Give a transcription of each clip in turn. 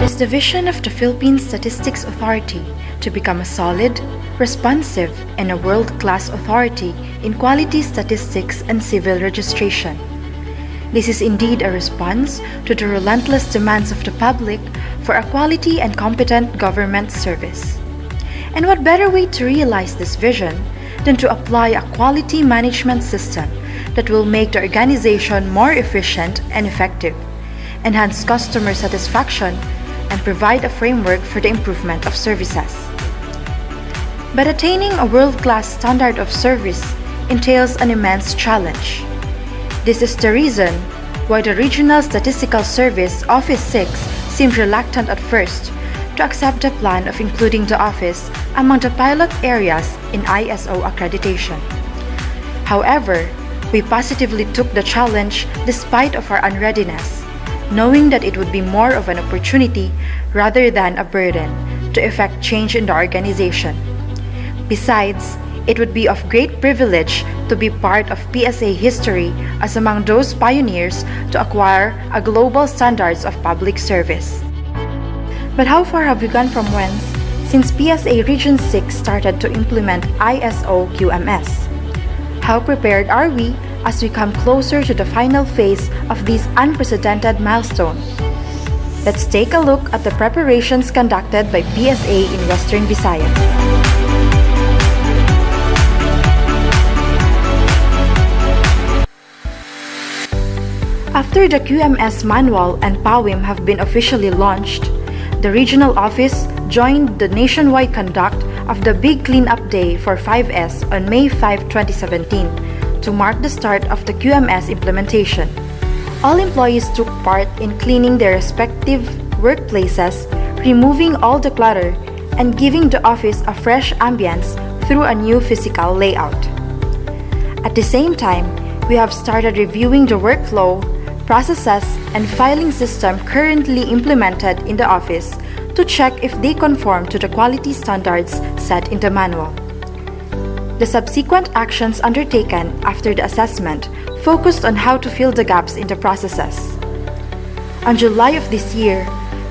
is the vision of the Philippine Statistics Authority to become a solid, responsive, and a world-class authority in quality statistics and civil registration. This is indeed a response to the relentless demands of the public for a quality and competent government service. And what better way to realize this vision than to apply a quality management system that will make the organization more efficient and effective, enhance customer satisfaction, and provide a framework for the improvement of services. But attaining a world-class standard of service entails an immense challenge. This is the reason why the Regional Statistical Service Office 6 seemed reluctant at first to accept the plan of including the office among the pilot areas in ISO accreditation. However, we positively took the challenge despite of our unreadiness, knowing that it would be more of an opportunity rather than a burden to effect change in the organization. Besides, it would be of great privilege to be part of PSA history as among those pioneers to acquire a global standards of public service. But how far have we gone from whence since PSA Region 6 started to implement ISO QMS? How prepared are we as we come closer to the final phase of this unprecedented milestone? Let's take a look at the preparations conducted by PSA in Western Visayas. After the QMS manual and PAWIM have been officially launched, the regional office joined the nationwide conduct of the Big Cleanup Day for 5S on May 5, 2017 to mark the start of the QMS implementation. All employees took part in cleaning their respective workplaces, removing all the clutter, and giving the office a fresh ambience through a new physical layout. At the same time, we have started reviewing the workflow, processes, and filing system currently implemented in the office to check if they conform to the quality standards set in the manual. The subsequent actions undertaken after the assessment focused on how to fill the gaps in the processes. On July of this year,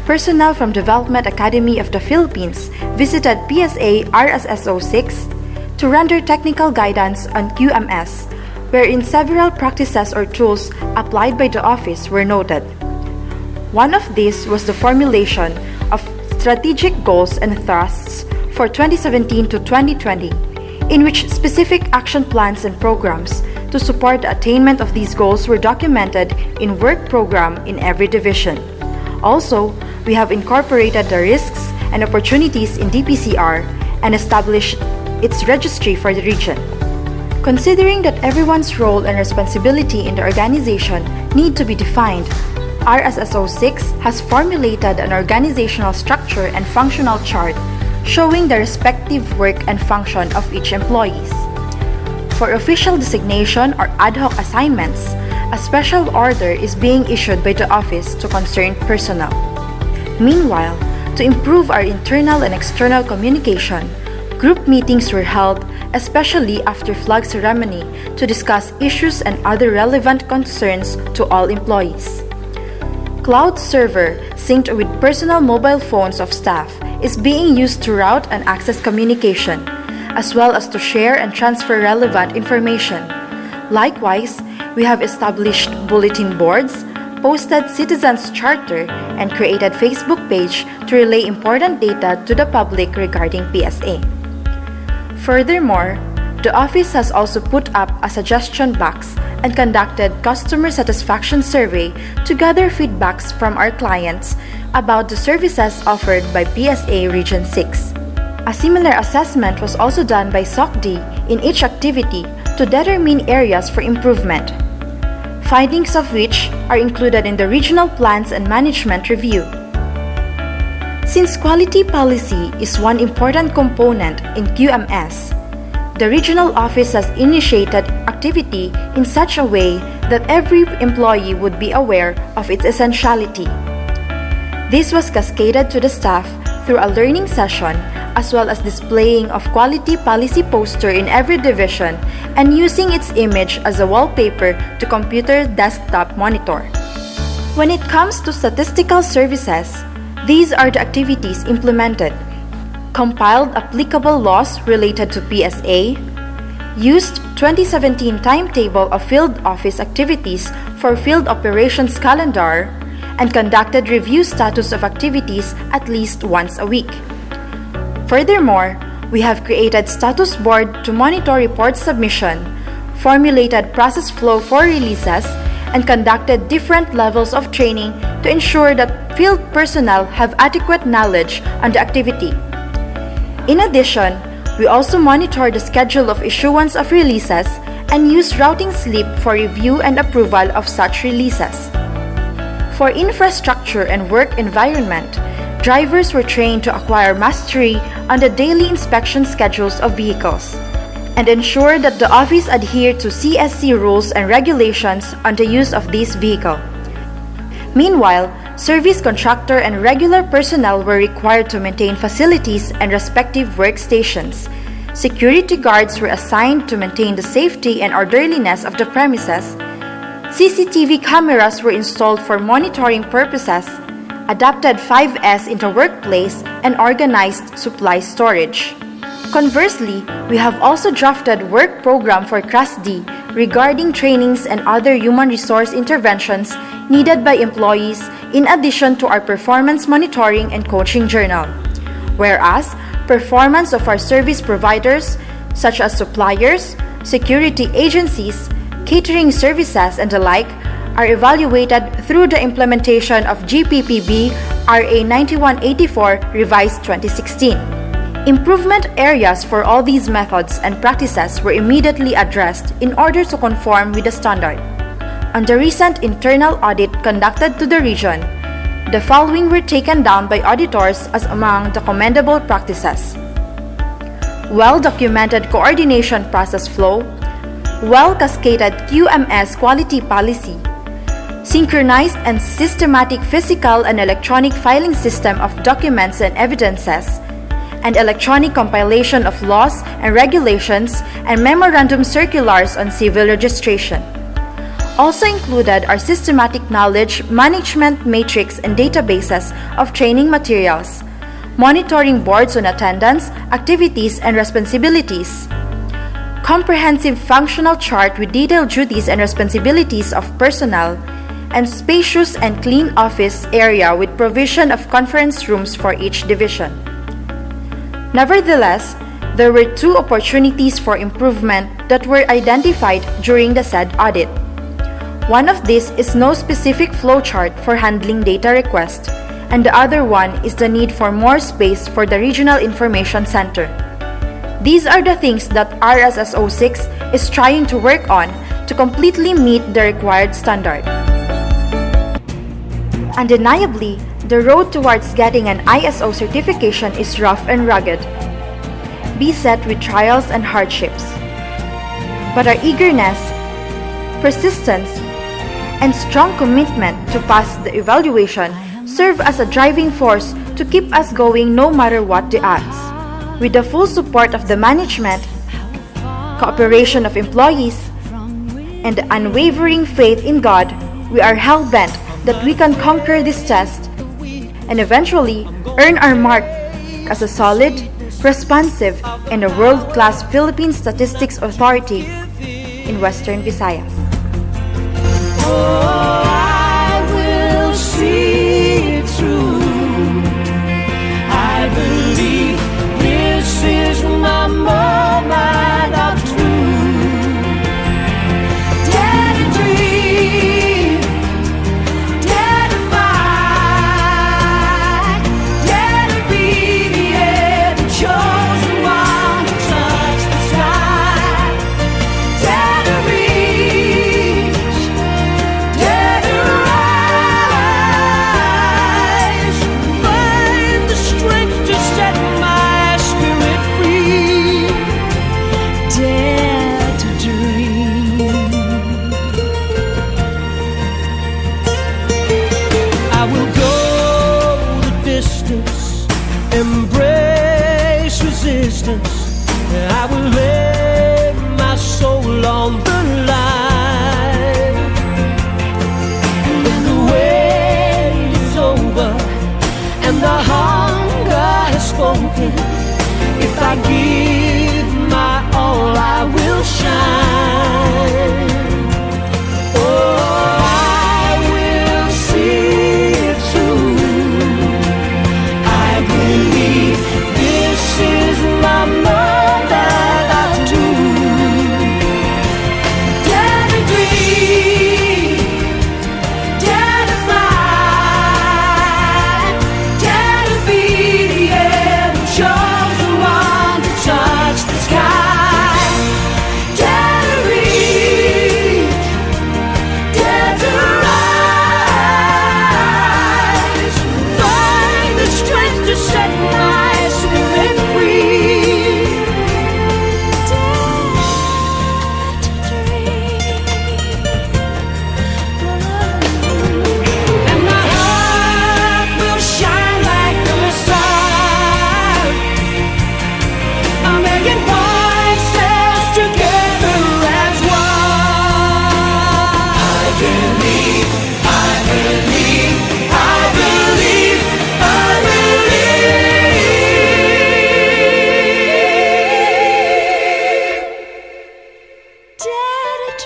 personnel from Development Academy of the Philippines visited PSA RSSO 6 to render technical guidance on QMS, wherein several practices or tools applied by the office were noted. One of these was the formulation of strategic goals and thrusts for 2017 to 2020, in which specific action plans and programs to support the attainment of these goals were documented in work program in every division. Also, we have incorporated the risks and opportunities in DPCR and established its registry for the region. Considering that everyone's role and responsibility in the organization need to be defined, RSSO 6 has formulated an organizational structure and functional chart showing the respective work and function of each employees. For official designation or ad hoc assignments, a special order is being issued by the office to concerned personnel. Meanwhile, to improve our internal and external communication, group meetings were held, especially after flag ceremony, to discuss issues and other relevant concerns to all employees. Cloud server synced with personal mobile phones of staff is being used to route and access communication, as well as to share and transfer relevant information. Likewise, we have established bulletin boards, posted citizens' charter, and created Facebook page to relay important data to the public regarding PSA. Furthermore, the office has also put up a suggestion box and conducted customer satisfaction survey to gather feedbacks from our clients about the services offered by PSA Region 6. A similar assessment was also done by SOCD in each activity to determine areas for improvement, findings of which are included in the regional plans and management review. Since quality policy is one important component in QMS, the regional office has initiated activity in such a way that every employee would be aware of its essentiality. This was cascaded to the staff through a learning session as well as displaying of quality policy poster in every division and using its image as a wallpaper to computer desktop monitor. When it comes to statistical services, These are the activities implemented: compiled applicable laws related to PSA, used 2017 timetable of field office activities for field operations calendar, and conducted review status of activities at least once a week. Furthermore, we have created status board to monitor report submission, formulated process flow for releases, and conducted different levels of training to ensure that field personnel have adequate knowledge on the activity. In addition, we also monitor the schedule of issuance of releases and use routing slip for review and approval of such releases. For infrastructure and work environment, drivers were trained to acquire mastery on the daily inspection schedules of vehicles and ensure that the office adhere to CSC rules and regulations on the use of this vehicle. Meanwhile, service contractor and regular personnel were required to maintain facilities and respective workstations. Security guards were assigned to maintain the safety and orderliness of the premises. CCTV cameras were installed for monitoring purposes, adapted 5S into workplace, and organized supply storage. Conversely, we have also drafted work program for Class D regarding trainings and other human resource interventions needed by employees in addition to our performance monitoring and coaching journal. Whereas, performance of our service providers, such as suppliers, security agencies, catering services, and the like, are evaluated through the implementation of GPPB RA 9184 Revised 2016. Improvement areas for all these methods and practices were immediately addressed in order to conform with the standard. On the recent internal audit conducted to the region, the following were taken down by auditors as among the commendable practices: well-documented coordination process flow, well-cascaded QMS quality policy, synchronized and systematic physical and electronic filing system of documents and evidences, and electronic compilation of laws and regulations and memorandum circulars on civil registration. Also included are systematic knowledge management matrix and databases of training materials, monitoring boards on attendance, activities, and responsibilities, comprehensive functional chart with detailed duties and responsibilities of personnel, and spacious and clean office area with provision of conference rooms for each division. Nevertheless, there were two opportunities for improvement that were identified during the said audit. One of these is no specific flowchart for handling data requests, and the other one is the need for more space for the Regional Information Center. These are the things that RSSO 6 is trying to work on to completely meet the required standard. Undeniably, the road towards getting an ISO certification is rough and rugged, beset with trials and hardships. But our eagerness, persistence, and strong commitment to pass the evaluation serve as a driving force to keep us going no matter what the odds. With the full support of the management, cooperation of employees, and the unwavering faith in God, we are hell-bent that we can conquer this test and eventually earn our mark as a solid, responsive, and a world-class Philippine Statistics Authority in Western Visayas. Oh, I will see it through. I believe this is my moment of truth. Dare to dream, dare to fight, dare to be the ever chosen one to touch the sky. Dare to reach, dare to rise, find the strength to set my spirit free.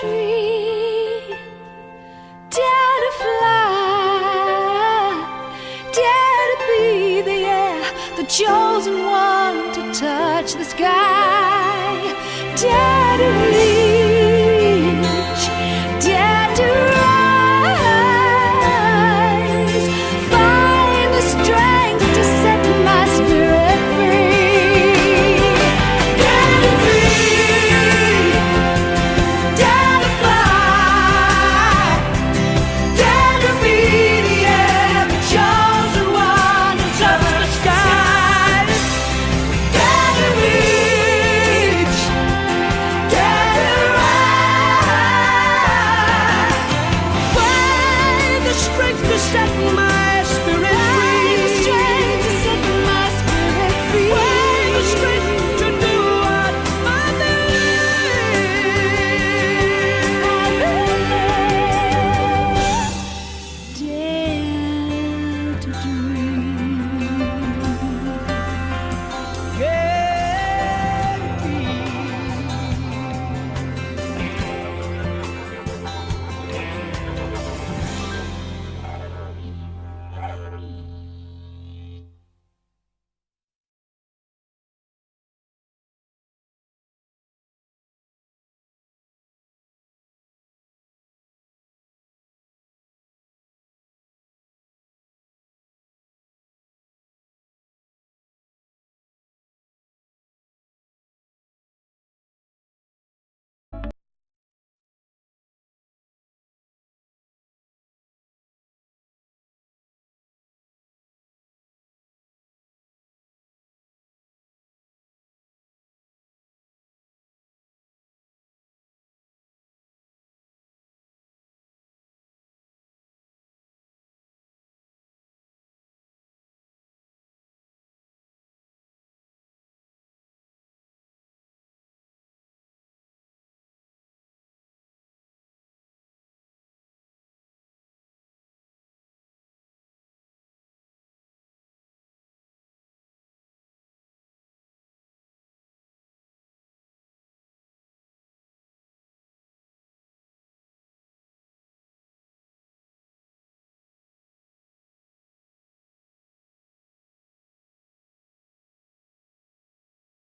tree. Dare to fly, dare to be the air, the chosen one to touch the sky. Dare to